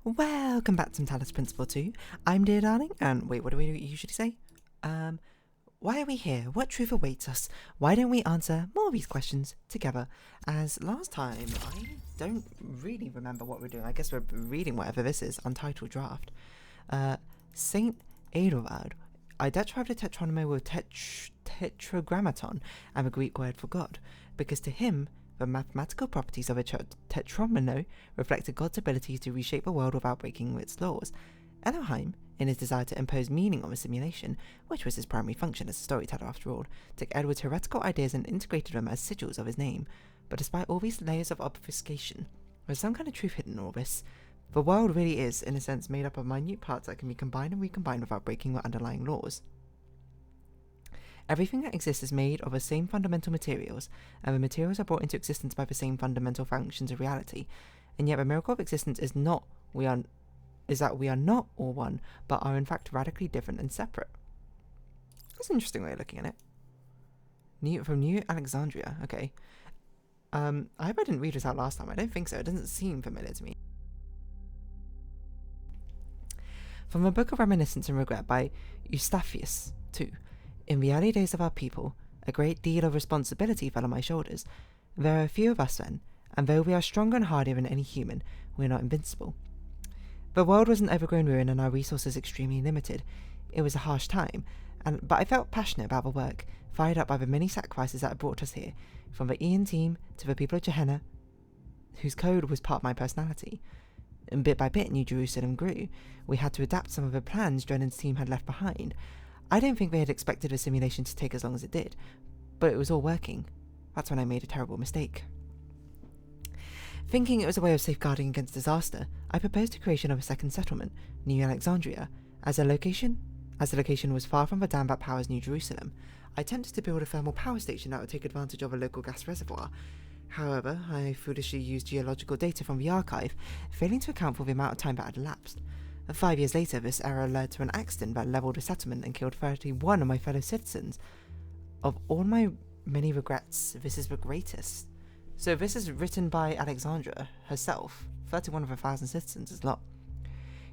Welcome back to Talos Principle 2. I'm Dear Darling, and wait, what do we usually say? Why are we here? What truth awaits us? Why don't we answer more of these questions together? As last time, I don't really remember what we're doing. I guess we're reading whatever this is, Untitled Draft. Saint Edelwald identified the tetronymy with tetragrammaton and the Greek word for God, because to him, the mathematical properties of a tetromino reflected God's ability to reshape the world without breaking its laws. Elohim, in his desire to impose meaning on the simulation, which was his primary function as a storyteller after all, took Edward's heretical ideas and integrated them as sigils of his name. But despite all these layers of obfuscation, there's some kind of truth hidden in all this. The world really is, in a sense, made up of minute parts that can be combined and recombined without breaking the underlying laws. Everything that exists is made of the same fundamental materials, and the materials are brought into existence by the same fundamental functions of reality. And yet the miracle of existence is that we are not all one, but are in fact radically different and separate. That's an interesting way of looking at it. From New Alexandria, okay. I hope I didn't read this out last time. I don't think so. It doesn't seem familiar to me. From a book of reminiscence and regret by Eustathius, too. In the early days of our people, a great deal of responsibility fell on my shoulders. There are a few of us then, and though we are stronger and hardier than any human, we are not invincible. The world was an overgrown ruin and our resources extremely limited. It was a harsh time, but I felt passionate about the work, fired up by the many sacrifices that had brought us here, from the Ian team to the people of Gehenna, whose code was part of my personality. And bit by bit, New Jerusalem grew. We had to adapt some of the plans Drennan's team had left behind. I don't think they had expected the simulation to take as long as it did, but it was all working. That's when I made a terrible mistake. Thinking it was a way of safeguarding against disaster, I proposed the creation of a second settlement, New Alexandria, as the location was far from the dam that powers New Jerusalem. I attempted to build a thermal power station that would take advantage of a local gas reservoir. However, I foolishly used geological data from the archive, failing to account for the amount of time that had elapsed. 5 years later, this error led to an accident that leveled a settlement and killed 31 of my fellow citizens. Of all my many regrets, this is the greatest. So this is written by Alexandra herself. 31 of 1,000 citizens is a lot.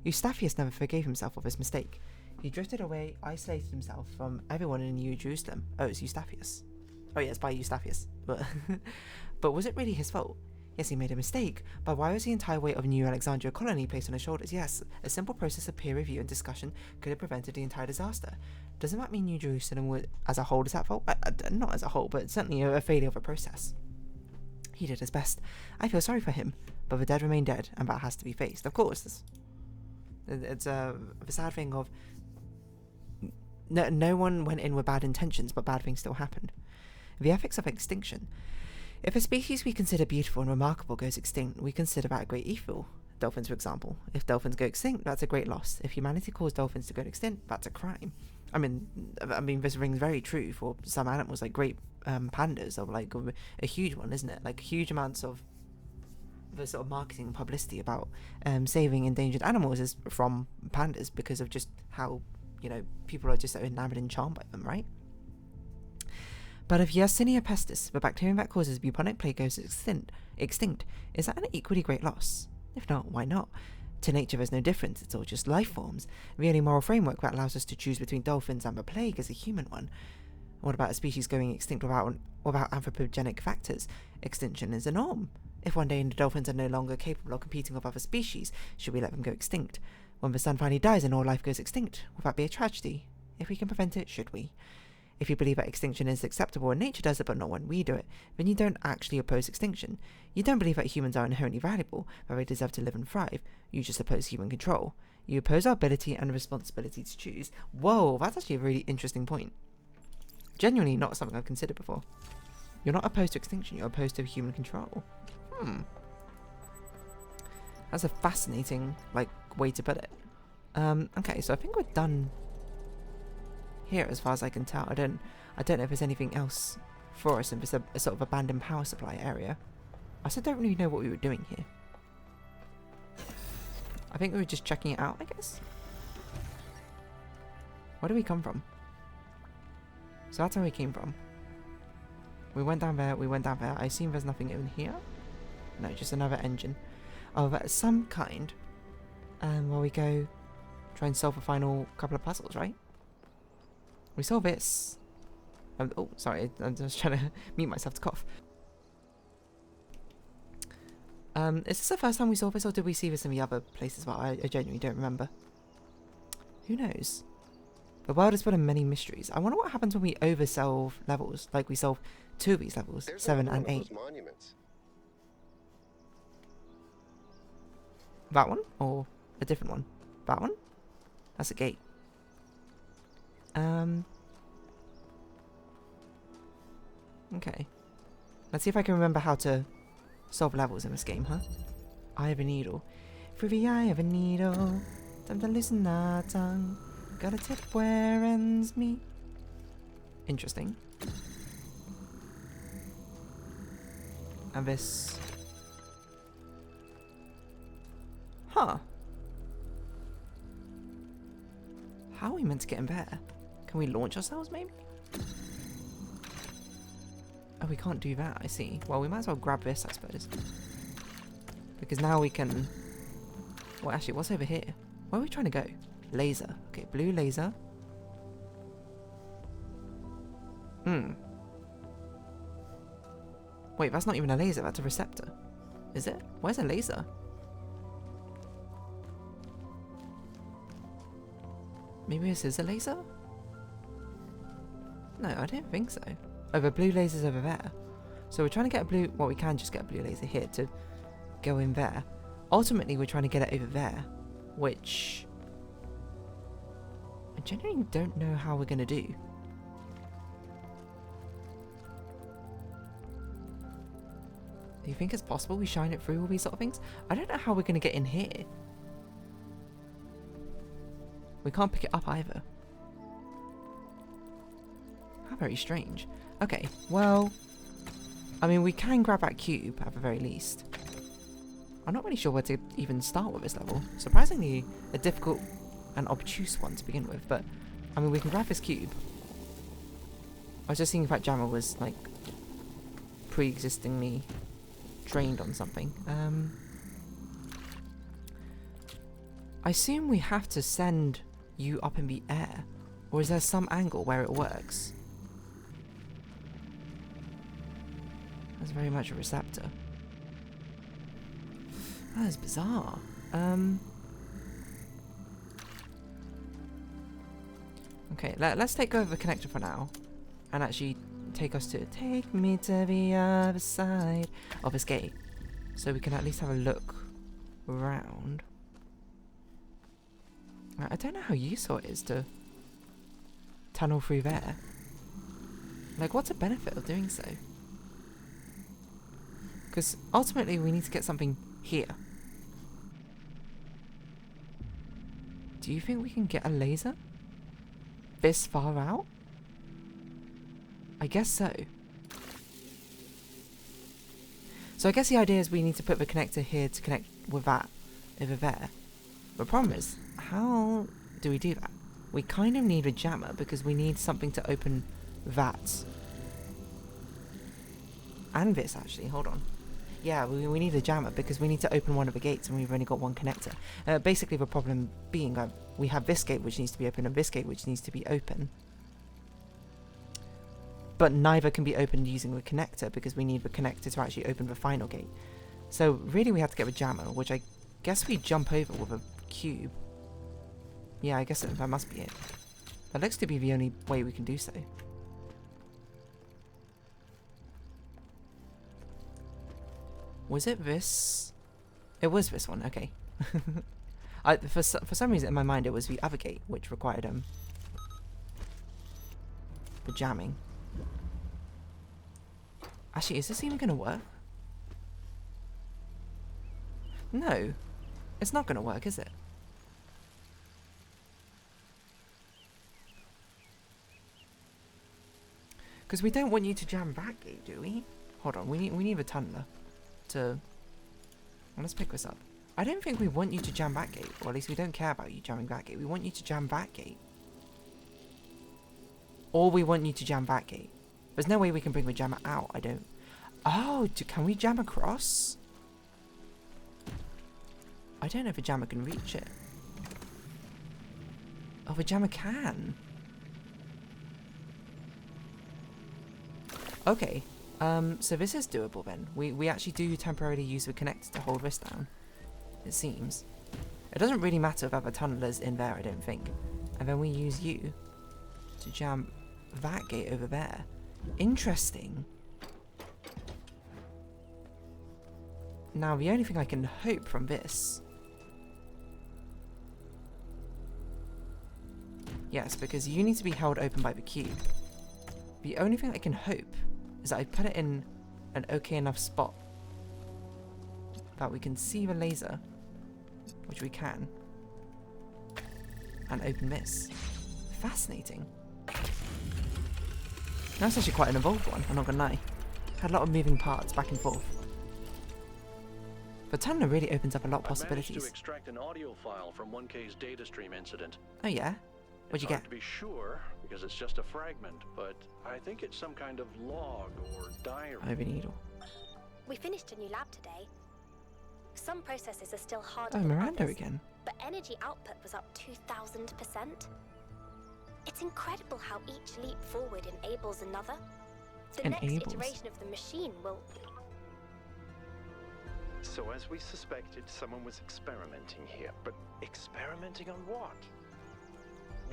Eustathius never forgave himself of his mistake. He drifted away, isolated himself from everyone in New Jerusalem. Oh, it's Eustathius. Oh yeah, it's by Eustathius. But was it really his fault? Yes, he made a mistake, but why was the entire weight of New Alexandria colony placed on his shoulders? Yes, a simple process of peer review and discussion could have prevented the entire disaster. Doesn't that mean New Jerusalem as a whole is at fault? Not as a whole, but certainly a failure of a process. He did his best. I feel sorry for him, but the dead remain dead, and that has to be faced. Of course, it's the sad thing of no one went in with bad intentions, but bad things still happened. The ethics of extinction. If a species we consider beautiful and remarkable goes extinct, we consider that a great evil. Dolphins, for example. If dolphins go extinct, that's a great loss. If humanity caused dolphins to go extinct, that's a crime. I mean, this rings very true for some animals, like great pandas, or like a huge one, isn't it? Like huge amounts of the sort of marketing and publicity about saving endangered animals is from pandas because of just how, people are just so enamored and charmed by them, right? But if Yersinia pestis, the bacterium that causes bubonic plague, goes extinct, is that an equally great loss? If not, why not? To nature there's no difference, it's all just life forms. The only moral framework that allows us to choose between dolphins and the plague is a human one. What about a species going extinct without anthropogenic factors? Extinction is a norm. If one day the dolphins are no longer capable of competing with other species, should we let them go extinct? When the sun finally dies and all life goes extinct, will that be a tragedy? If we can prevent it, should we? If you believe that extinction is acceptable when nature does it but not when we do it, then you don't actually oppose extinction. You don't believe that humans are inherently valuable, that they deserve to live and thrive. You just oppose human control. You oppose our ability and responsibility to choose. Whoa, that's actually a really interesting point. Genuinely not something I've considered before. You're not opposed to extinction, you're opposed to human control. That's a fascinating, way to put it. Okay, so I think we're done here as far as I can tell. I don't know if there's anything else for us in this a sort of abandoned power supply area. I also don't really know what we were doing here. I think we were just checking it out, I guess. Where do we come from? So that's where we came from. We went down there, I assume there's nothing in here? No, just another engine of some kind. While we go try and solve a final couple of puzzles, right? We solve this. Oh, sorry, I'm just trying to mute myself to cough. Is this the first time we saw this, or did we see this in the other places? But I genuinely don't remember. Who knows? The world is full of many mysteries. I wonder what happens when we oversolve levels, like we solve 2 of these levels, 7 and 8. That one? Or a different one? That one? That's a gate. Okay. Let's see if I can remember how to solve levels in this game, huh? Eye of a needle. Through the eye of a needle. Time to loosen our tongue. Got a tip where ends meet. Interesting. And this. Huh. How are we meant to get in there? Can we launch ourselves, maybe? Oh, we can't do that, I see. Well, we might as well grab this, I suppose. Because now we can... Well, actually, what's over here? Where are we trying to go? Laser. Okay, blue laser. Wait, that's not even a laser, that's a receptor. Is it? Where's a laser? Maybe this is a laser? No, I don't think so. Oh, the blue laser's over there. So we're trying to get a blue... Well, we can just get a blue laser here to go in there. Ultimately, we're trying to get it over there. Which... I genuinely don't know how we're going to do. Do you think it's possible we shine it through all these sort of things? I don't know how we're going to get in here. We can't pick it up either. How very strange. Okay, well... I mean, we can grab that cube, at the very least. I'm not really sure where to even start with this level. Surprisingly, a difficult and obtuse one to begin with, but... I mean, we can grab this cube. I was just seeing if that jammer was, like... pre-existingly trained on something. I assume we have to send you up in the air. Or is there some angle where it works? That's very much a receptor. That is bizarre. Okay, let's take over the connector for now. And actually take us to... Take me to the other side of this gate. So we can at least have a look around. I don't know how useful it is to tunnel through there. Like, what's the benefit of doing so? Because ultimately we need to get something here. Do you think we can get a laser this far out? I guess so. So I guess the idea is we need to put the connector here to connect with that over there. The problem is, how do we do that? We kind of need a jammer because we need something to open that. And this, actually. Hold on. Yeah, we need a jammer because we need to open one of the gates and we've only got one connector. Basically, the problem being that we have this gate which needs to be open and this gate which needs to be open. But neither can be opened using the connector because we need the connector to actually open the final gate. So really we have to get the jammer, which I guess we jump over with a cube. Yeah, I guess that must be it. That looks to be the only way we can do so. Was it this? It was this one, okay. For some reason in my mind it was the other gate, which required the jamming. Actually, is this even going to work? No. It's not going to work, is it? Because we don't want you to jam that gate, do we? Hold on, we need a tunneler to... Well, let's pick this up. I don't think we want you to jam that gate, or at least we don't care about you jamming that gate. We want you to jam that gate. Or we want you to jam that gate. There's no way we can bring the jammer out, I don't... Oh, can we jam across? I don't know if a jammer can reach it. Oh, a jammer can. Okay. So this is doable then. We actually do temporarily use the connector to hold this down. It seems. It doesn't really matter if other tunnelers in there, I don't think. And then we use you to jam that gate over there. Interesting. Now, the only thing I can hope from this... Yes, because you need to be held open by the cube. The only thing I can hope is that I put it in an okay enough spot that we can see the laser, which we can, and open this. Fascinating. That's actually quite an involved one, I'm not gonna lie. Had a lot of moving parts back and forth. The tunnel really opens up a lot of possibilities. I managed to extract an audio file from 1K's data stream incident. Oh yeah? What'd you get? It's hard to be sure because it's just a fragment, but I think it's some kind of log or diary. I have a needle. We finished a new lab today. Some processes are still harder Oh, than Miranda others, again. but energy output was up 2,000%. It's incredible how each leap forward enables another. The next iteration of the machine will... So as we suspected, someone was experimenting here. But experimenting on what?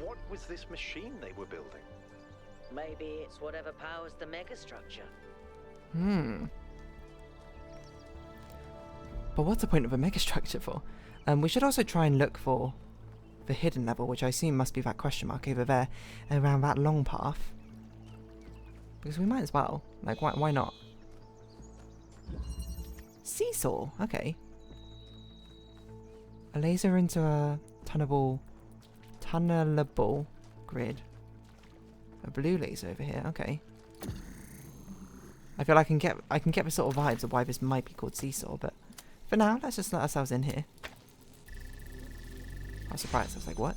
What was this machine they were building? Maybe it's whatever powers the megastructure. But what's the point of a megastructure for? We should also try and look for the hidden level, which I assume must be that question mark over there, around that long path. Because we might as well. Like, why not? Seesaw, okay. A laser into a tunnelable grid. A blue laser over here, okay. I feel like I can get the sort of vibes of why this might be called Seesaw, but for now, let's just let ourselves in here. I was surprised, I was like, what?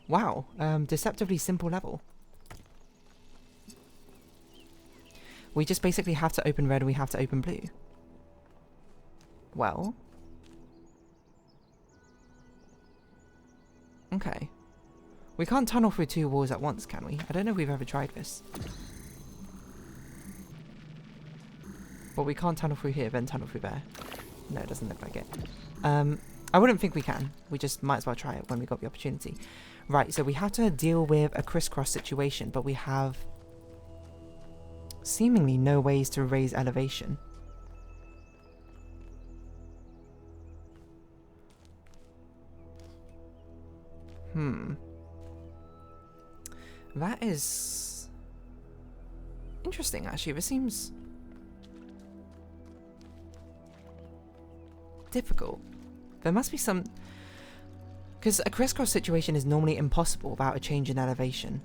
Wow, deceptively simple level. We just basically have to open red and we have to open blue. Well. Okay. We can't tunnel through two walls at once, can we? I don't know if we've ever tried this. But we can't tunnel through here, then tunnel through there. No, it doesn't look like it. I wouldn't think we can. We just might as well try it when we got the opportunity. Right, so we have to deal with a crisscross situation, but we have seemingly no ways to raise elevation. That is interesting, actually. This seems difficult. There must be some... Because a crisscross situation is normally impossible without a change in elevation.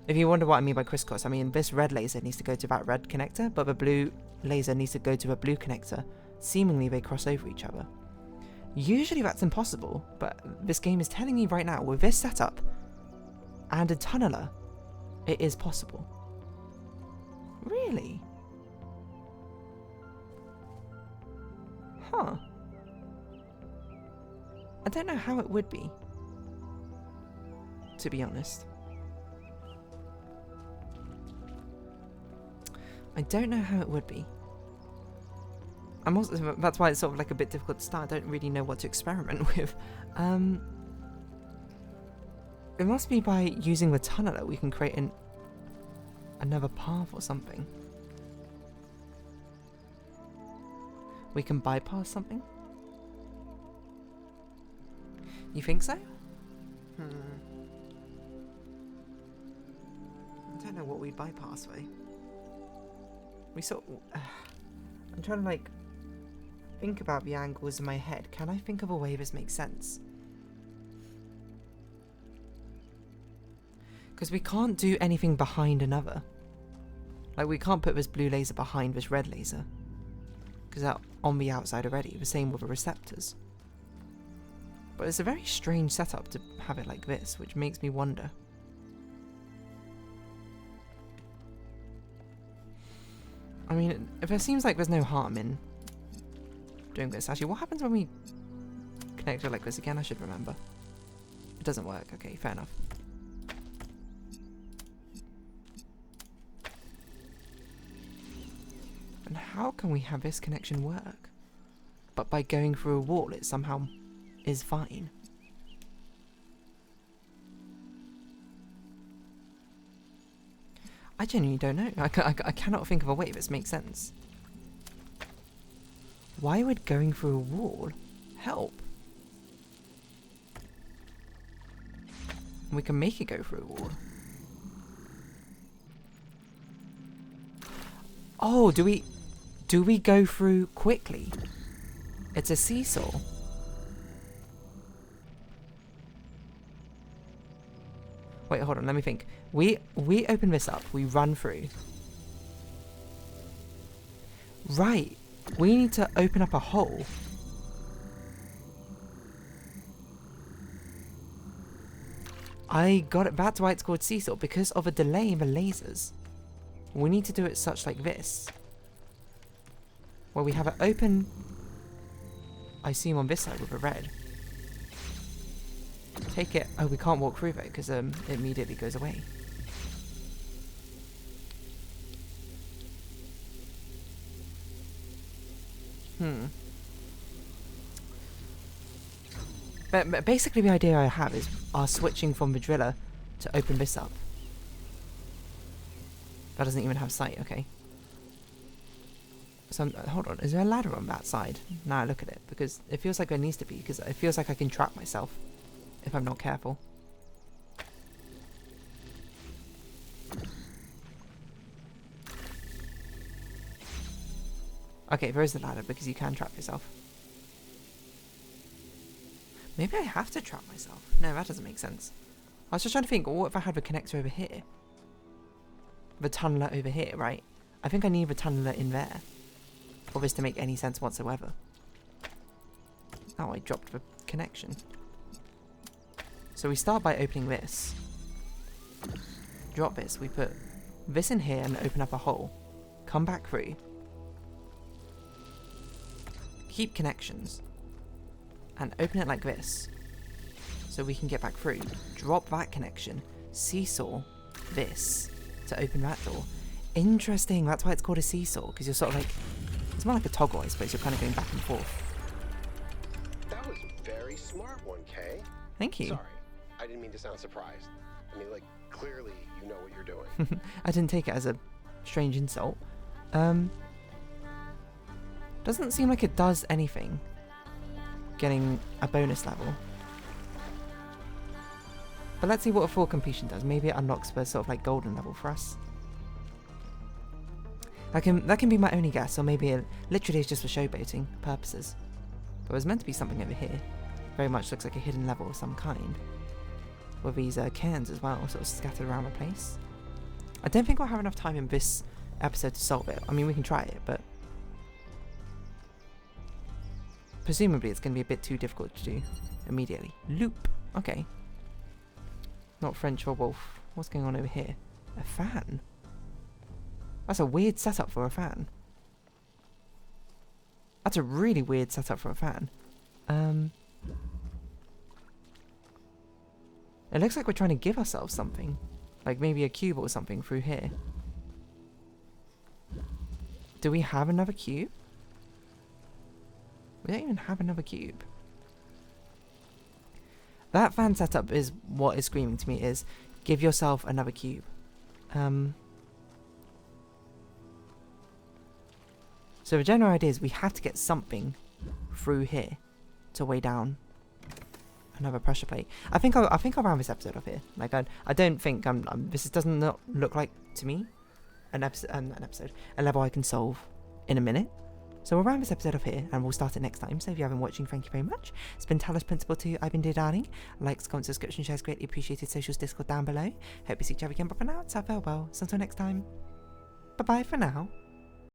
If you wonder what I mean by crisscross, I mean this red laser needs to go to that red connector, but the blue laser needs to go to a blue connector. Seemingly they cross over each other. Usually that's impossible, but this game is telling me right now, with this setup and a tunneler, it is possible. Really? Huh. I don't know how it would be, to be honest. I don't know how it would be. I'm also, that's why it's sort of like a bit difficult to start. I don't really know what to experiment with. It must be by using the tunneler we can create another path or something. We can bypass something? You think so? I don't know what we bypass though. We sort of... I'm trying to like think about the angles in my head. Can I think of a way this makes sense? Because we can't do anything behind another. Like we can't put this blue laser behind this red laser. Because they're on the outside already. The same with the receptors. But it's a very strange setup to have it like this, which makes me wonder. I mean, if it seems like there's no harm in doing this. Actually, what happens when we connect it like this again? I should remember. It doesn't work. Okay, fair enough. And how can we have this connection work? But by going through a wall, it somehow is fine. I genuinely don't know. I cannot think of a way this makes sense. Why would going through a wall help? We can make it go through a wall. Oh, do we go through quickly? It's a seesaw. Wait, hold on, let me think. We open this up, we run through. Right, we need to open up a hole. I got it, that's why it's called seesaw, because of a delay in the lasers. We need to do it such like this. Where we have it open, I assume on this side with a red. Take it, oh we can't walk through it because it immediately goes away. But basically the idea I have is our switching from the driller to open this up. That doesn't even have sight, okay. So, hold on, is there a ladder on that side? Now I look at it, because it feels like there needs to be, because it feels like I can trap myself if I'm not careful. Okay, there is the ladder, because you can trap yourself. Maybe I have to trap myself. No, that doesn't make sense. I was just trying to think, what if I had the connector over here? The tunneler over here, right? I think I need the tunneler in there for this to make any sense whatsoever. Oh, I dropped the connection. So we start by opening this. Drop this. We put this in here and open up a hole. Come back through. Keep connections. And open it like this. So we can get back through. Drop that connection. Seesaw this to open that door. Interesting. That's why it's called a seesaw. Because you're sort of like... It's more like a toggle, I suppose. You're kind of going back and forth. That was very smart, 1K. Thank you. Sorry, I didn't mean to sound surprised. I mean, like, clearly you know what you're doing. I didn't take it as a strange insult. Doesn't seem like it does anything. Getting a bonus level. But let's see what a full completion does. Maybe it unlocks the sort of like golden level for us. That can be my only guess, or maybe it literally is just for showboating purposes. But it was meant to be something over here. Very much looks like a hidden level of some kind. With these cans as well, sort of scattered around the place. I don't think we'll have enough time in this episode to solve it. I mean, we can try it, but... presumably it's going to be a bit too difficult to do immediately. Loop. Okay. Not French or wolf. What's going on over here? A fan. That's a weird setup for a fan. That's a really weird setup for a fan. It looks like we're trying to give ourselves something. Like maybe a cube or something through here. Do we have another cube? We don't even have another cube. That fan setup is what is screaming to me is give yourself another cube. So the general idea is we have to get something through here to weigh down another pressure plate. I think I'll round this episode off here. Like I don't think this doesn't look like to me a level I can solve in a minute. So we'll round this episode off here and we'll start it next time. So if you haven't been watching, thank you very much. It's been Talos Principle 2. I've been Dear Darling. Likes, comments, subscription, shares greatly appreciated. Socials, Discord down below. Hope you see each other again. But for now, it's our farewell. So until next time. Bye bye for now.